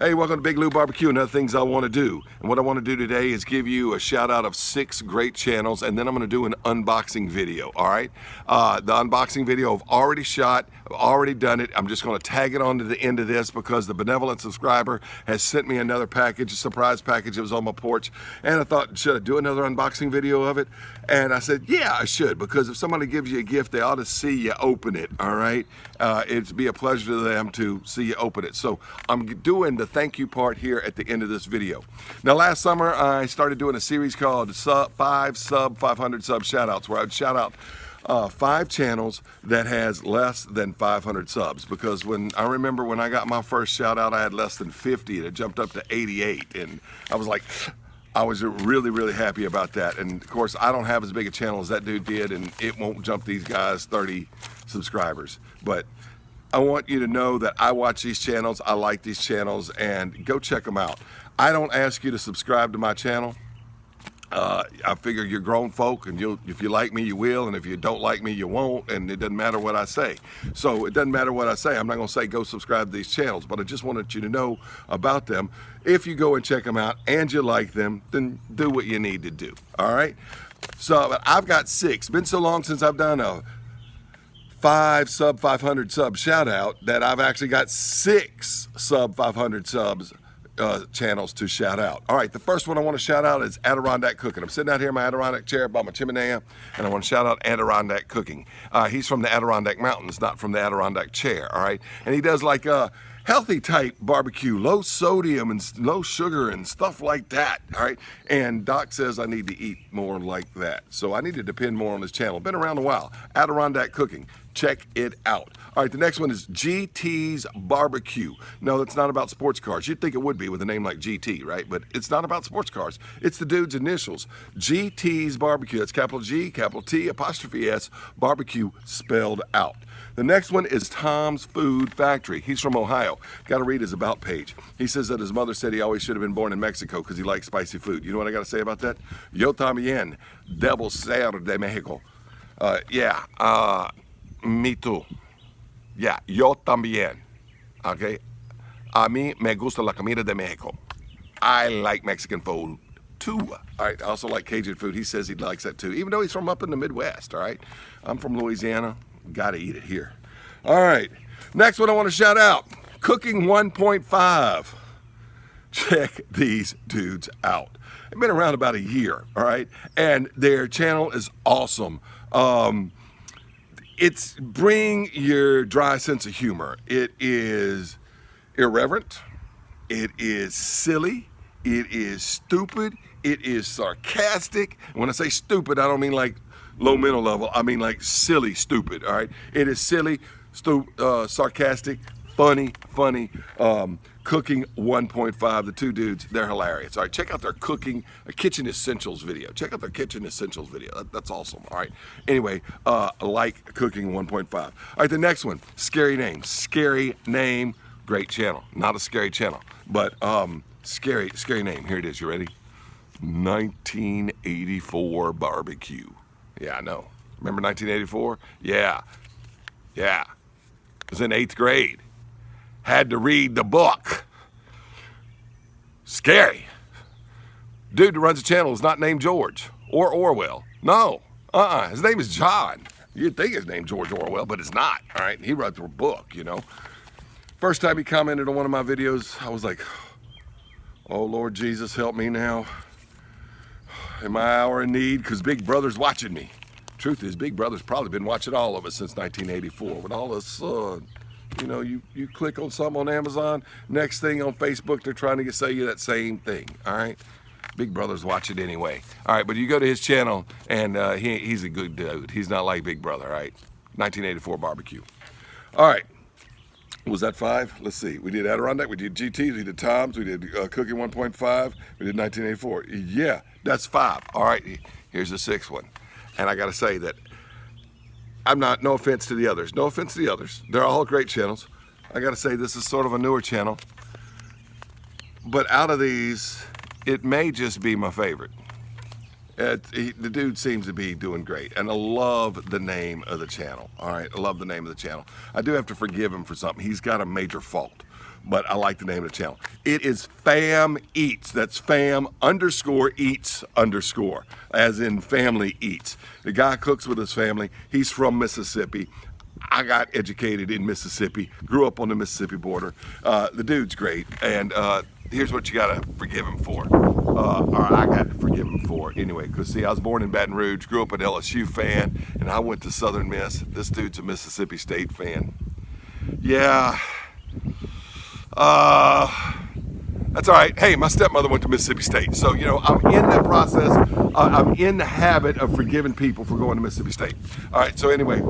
Hey, welcome to Big Lou Barbecue and other things I want to do. And what I want to do today is give you a shout out of 6 great channels, and then I'm going to do an unboxing video, all right? The unboxing video I've already shot, I've already done it. I'm just going to tag it on to the end of this because the benevolent subscriber has sent me another package, a surprise package. It was on my porch, and I thought, should I do another unboxing video of it? And I said, yeah, I should, because if somebody gives you a gift, they ought to see you open it, all right? It'd be a pleasure to them to see you open it. So I'm doing the thank you part here at the end of this video. Now, last summer I started doing a series called 500 sub shoutouts, where I'd shout out 5 channels that has less than 500 subs, because when I got my first shout out, I had less than 50 and it jumped up to 88, and I was really happy about that. And of course, I don't have as big a channel as that dude did, and it won't jump these guys 30 subscribers, but I want you to know that I watch these channels, I like these channels, and go check them out. I don't ask you to subscribe to my channel. I figure you're grown folk, and if you like me, you will, and if you don't like me, you won't, and it doesn't matter what I say. So it doesn't matter what I say. I'm not going to say go subscribe to these channels, but I just wanted you to know about them. If you go and check them out and you like them, then do what you need to do, all right? So I've got 6. Been so long since I've done a 5 sub 500 sub shout out that I've actually got 6 sub 500 subs channels to shout out. All right, the first one I want to shout out is Adirondack Cooking. I'm sitting out here in my Adirondack chair by my chimenea, and I want to shout out Adirondack Cooking. He's from the Adirondack Mountains, not from the Adirondack chair, all right? And he does like healthy type barbecue, low sodium and low sugar and stuff like that, all right? And Doc says I need to eat more like that, so I need to depend more on his channel. Been around a while. Adirondack Cooking. Check it out. All right, the next one is GT's Barbecue. No, it's not about sports cars. You'd think it would be with a name like GT, right? But it's not about sports cars. It's the dude's initials. GT's Barbecue. That's capital G, capital T, apostrophe S, barbecue spelled out. The next one is Tom's Food Factory. He's from Ohio. Got to read his about page. He says that his mother said he always should have been born in Mexico because he likes spicy food. You know what I got to say about that? Yo también debo ser de Mexico. Me too. Yeah, yo también. Okay? A mí me gusta la comida de Mexico. I like Mexican food too. All right, I also like Cajun food. He says he likes that too, even though he's from up in the Midwest, all right? I'm from Louisiana. Gotta eat it here. All right, next one I want to shout out, Cooking 1.5. Check these dudes out. They've been around about a year, all right? And their channel is awesome. It's bring your dry sense of humor. It is irreverent. It is silly. It is stupid. It is sarcastic. When I say stupid, I don't mean like low mental level. I mean like silly, stupid, all right? It is silly, sarcastic, funny. Cooking 1.5, the 2 dudes, they're hilarious. All right, check out their kitchen essentials video. Check out their kitchen essentials video. That's awesome. All right. Anyway, like Cooking 1.5. All right, the next one, Scary Name, great channel. Not a scary channel, but scary name. Here it is. You ready? 1984 Barbecue. Yeah, I know. Remember 1984? Yeah. I was in 8th grade. Had to read the book. Scary. Dude that runs the channel is not named George or Orwell. No, his name is John. You'd think his name's George Orwell, but it's not, all right? He wrote the book, you know. First time he commented on one of my videos, I was like, oh, Lord Jesus, help me now. In my hour of need, because Big Brother's watching me. Truth is, Big Brother's probably been watching all of us since 1984, but all of a sudden, you know, you click on something on Amazon, next thing on Facebook, they're trying to sell you that same thing, all right? Big Brother's watching anyway. All right, but you go to his channel, and he's a good dude. He's not like Big Brother, all right? 1984 Barbecue. All right, was that 5? Let's see. We did Adirondack, we did GT, we did Tom's, we did Cooking 1.5, we did 1984. Yeah, that's 5. All right, here's the 6th one. And I got to say that no offense to the others. No offense to the others. They're all great channels. I got to say this is sort of a newer channel. But out of these, it may just be my favorite. The dude seems to be doing great. And I love the name of the channel. All right, I love the name of the channel. I do have to forgive him for something. He's got a major fault. but I like the name of the channel. It is Fam Eats. That's fam_eats_, as in family eats. The guy cooks with his family. He's from Mississippi. I got educated in Mississippi, grew up on the Mississippi border. The dude's great, and here's what you gotta forgive him for. Or I got to forgive him for anyway, because see, I was born in Baton Rouge, grew up an LSU fan, and I went to Southern Miss. This dude's a Mississippi State fan. Yeah. That's all right. Hey, my stepmother went to Mississippi State, so you know I'm in the process. I'm in the habit of forgiving people for going to Mississippi State. All right. So anyway,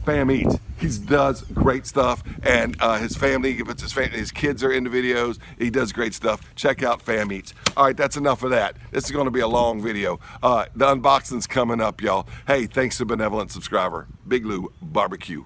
Fam Eats. He does great stuff, and his family, his kids are into videos. He does great stuff. Check out Fam Eats. All right, that's enough of that. This is going to be a long video. The unboxing's coming up, y'all. Hey, thanks to benevolent subscriber, Big Lou Barbecue.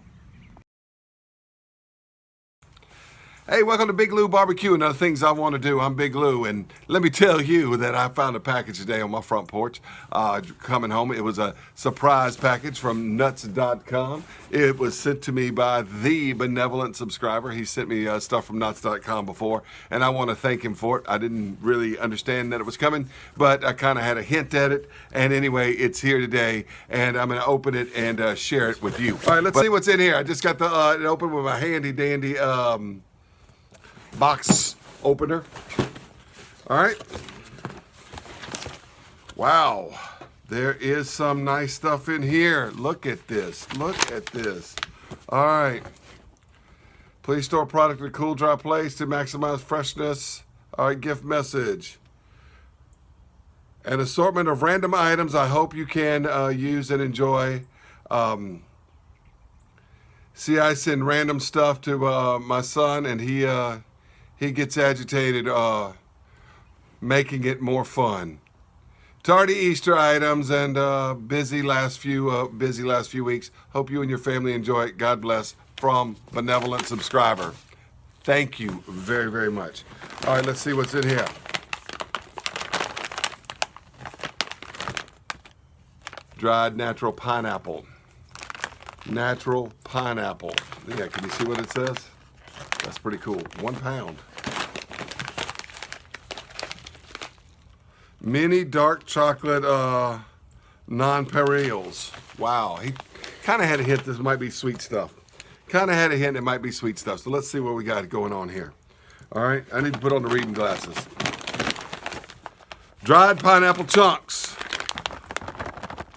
Hey, welcome to Big Lou Barbecue and other things I want to do. I'm Big Lou, and let me tell you that I found a package today on my front porch. Coming home, it was a surprise package from Nuts.com. It was sent to me by the benevolent subscriber. He sent me stuff from Nuts.com before, and I want to thank him for it. I didn't really understand that it was coming, but I kind of had a hint at it. And anyway, it's here today, and I'm going to open it and share it with you. All right, let's see what's in here. I just got it open with my handy dandy box opener. All right. Wow. There is some nice stuff in here. Look at this. Look at this. All right. Please store product in a cool, dry place to maximize freshness. All right. Gift message. An assortment of random items I hope you can use and enjoy. See, I send random stuff to my son, and he gets agitated making it more fun. Tardy Easter items and busy last few weeks. Hope you and your family enjoy it. God bless, from benevolent subscriber. Thank you very, very much. All right, let's see what's in here. Dried natural pineapple. Natural pineapple. Yeah, can you see what it says? That's pretty cool. 1 pound. Mini dark chocolate nonpareils. Wow. He kind of had a hint this might be sweet stuff. Kind of had a hint it might be sweet stuff. So let's see what we got going on here. All right. I need to put on the reading glasses. Dried pineapple chunks.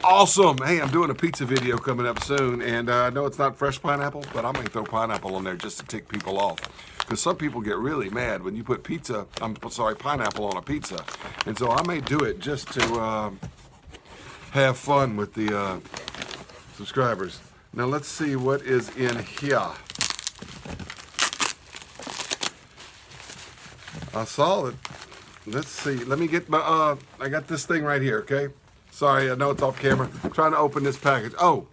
Awesome. Hey, I'm doing a pizza video coming up soon, and I know it's not fresh pineapple, but I may throw pineapple on there just to tick people off. Because some people get really mad when you put pineapple on a pizza. And so I may do it just to have fun with the subscribers. Now let's see what is in here. I saw it. Let's see. Let me get my, I got this thing right here, okay? Sorry, I know it's off camera. I'm trying to open this package. Oh,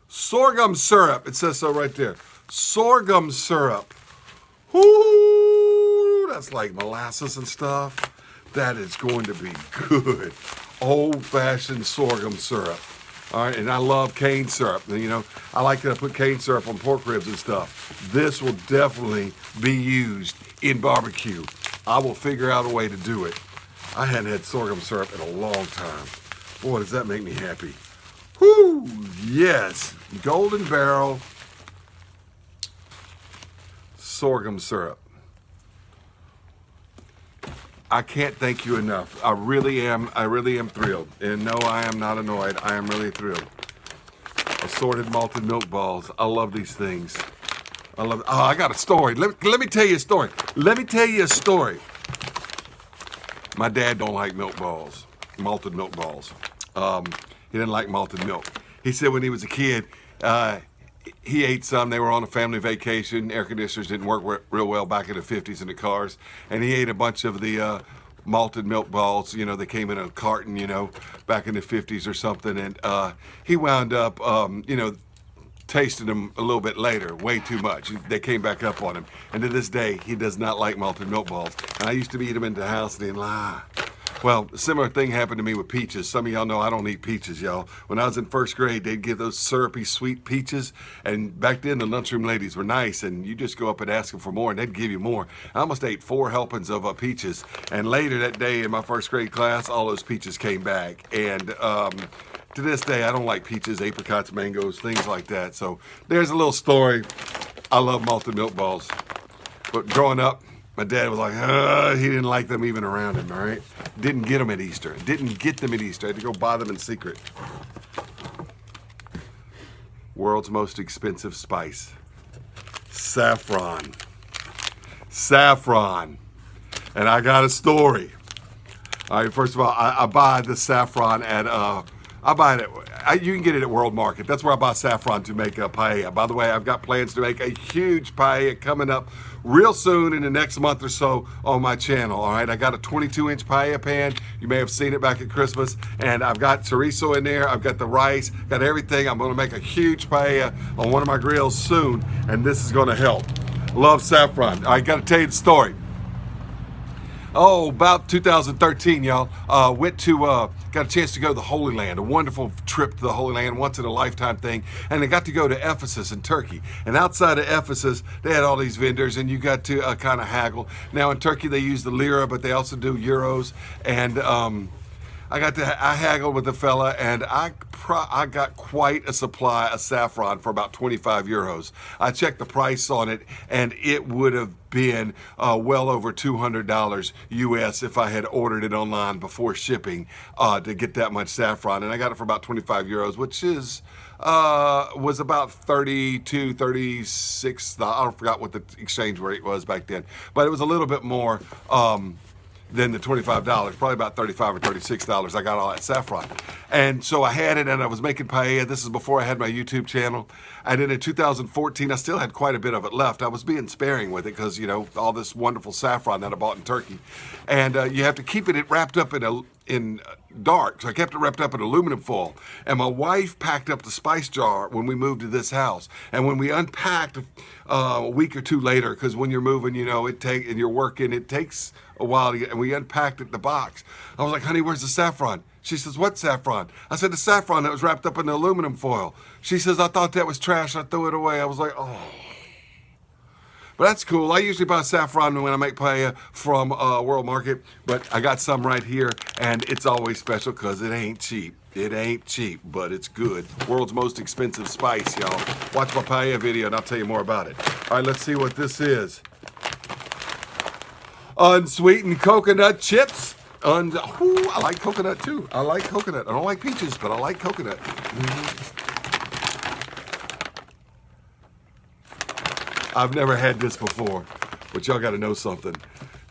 sorghum syrup. It says so right there. Sorghum syrup. Whoo, that's like molasses and stuff. That is going to be good. Old-fashioned sorghum syrup. All right, and I love cane syrup. You know, I like to put cane syrup on pork ribs and stuff. This will definitely be used in barbecue. I will figure out a way to do it. I hadn't had sorghum syrup in a long time. Boy, does that make me happy. Whoo, yes. Golden Barrel sorghum syrup. I can't thank you enough. I really am thrilled. And no, I am not annoyed. I am really thrilled. Assorted malted milk balls. I love these things. I love, oh, I got a story. Let me tell you a story. Let me tell you a story. My dad don't like milk balls, malted milk balls. He didn't like malted milk. He said when he was a kid, he ate some. They were on a family vacation. Air conditioners didn't work real well back in the 50s in the cars. And he ate a bunch of the malted milk balls. You know, they came in a carton, you know, back in the 50s or something. And he wound up, you know, tasting them a little bit later, way too much. They came back up on him. And to this day, he does not like malted milk balls. And I used to eat them in the house and he'd lie. Well, a similar thing happened to me with peaches. Some of y'all know I don't eat peaches, y'all. When I was in first grade, they'd give those syrupy, sweet peaches. And back then, the lunchroom ladies were nice, and you just go up and ask them for more, and they'd give you more. I almost ate 4 helpings of peaches. And later that day in my first grade class, all those peaches came back. And to this day, I don't like peaches, apricots, mangoes, things like that. So there's a little story. I love malted milk balls. But growing up, my dad was like, he didn't like them even around him, all right? Didn't get them at Easter. Didn't get them at Easter. I had to go buy them in secret. World's most expensive spice. Saffron. Saffron. And I got a story. All right, first of all, I buy the saffron at, I buy it at, you can get it at World Market. That's where I buy saffron to make a paella. By the way, I've got plans to make a huge paella coming up real soon in the next month or so on my channel. All right, I got a 22-inch paella pan. You may have seen it back at Christmas, and I've got chorizo in there. I've got the rice, got everything. I'm going to make a huge paella on one of my grills soon, and this is going to help. Love saffron. I got to tell you the story. Oh, about 2013, y'all. Got a chance to go to the Holy Land, a wonderful trip to the Holy Land, once in a lifetime thing. And I got to go to Ephesus in Turkey. And outside of Ephesus, they had all these vendors, and you got to kind of haggle. Now in Turkey, they use the lira, but they also do euros. And I haggled with the fella, and I got quite a supply of saffron for about 25 euros. I checked the price on it, and it would have been well over $200 US if I had ordered it online before shipping to get that much saffron. And I got it for about 25 euros, which is was about 32, 36. I forgot what the exchange rate was back then, but it was a little bit more than the $25, probably about $35 or $36. I got all that saffron. And so I had it, and I was making paella. This is before I had my YouTube channel. And then in 2014, I still had quite a bit of it left. I was being sparing with it because, you know, all this wonderful saffron that I bought in Turkey. And you have to keep it wrapped up in dark. So I kept it wrapped up in aluminum foil. And my wife packed up the spice jar when we moved to this house. And when we unpacked a week or two later, because when you're moving, you know, and you're working, it takes a while to get, and we unpacked it in the box. I was like, honey, where's the saffron? She says, what saffron? I said, the saffron that was wrapped up in the aluminum foil. She says, I thought that was trash. I threw it away. I was like, oh. But that's cool. I usually buy saffron when I make paella from World Market, but I got some right here, and it's always special because it ain't cheap. It ain't cheap, but it's good. World's most expensive spice, y'all. Watch my paella video, and I'll tell you more about it. All right, let's see what this is. Unsweetened coconut chips. I like coconut too. I like coconut. I don't like peaches, but I like coconut. I've never had this before, but y'all got to know something.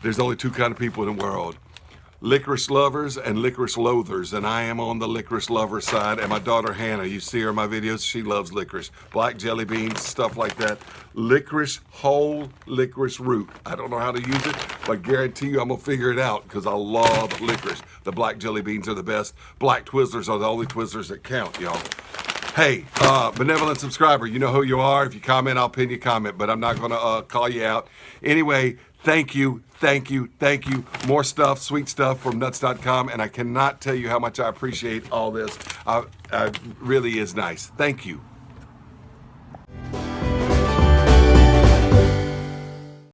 There's only 2 kind of people in the world. Licorice lovers and licorice loathers, and I am on the licorice lover side. And my daughter Hannah, you see her in my videos, she loves licorice. Black jelly beans, stuff like that. Licorice, whole licorice root. I don't know how to use it, but I guarantee you I'm gonna figure it out because I love licorice. The black jelly beans are the best. Black Twizzlers are the only Twizzlers that count, y'all. Hey, benevolent subscriber, you know who you are. If you comment, I'll pin your comment, but I'm not gonna call you out. Anyway, thank you. Thank you, thank you. More stuff, sweet stuff from nuts.com, and I cannot tell you how much I appreciate all this. It really is nice. Thank you.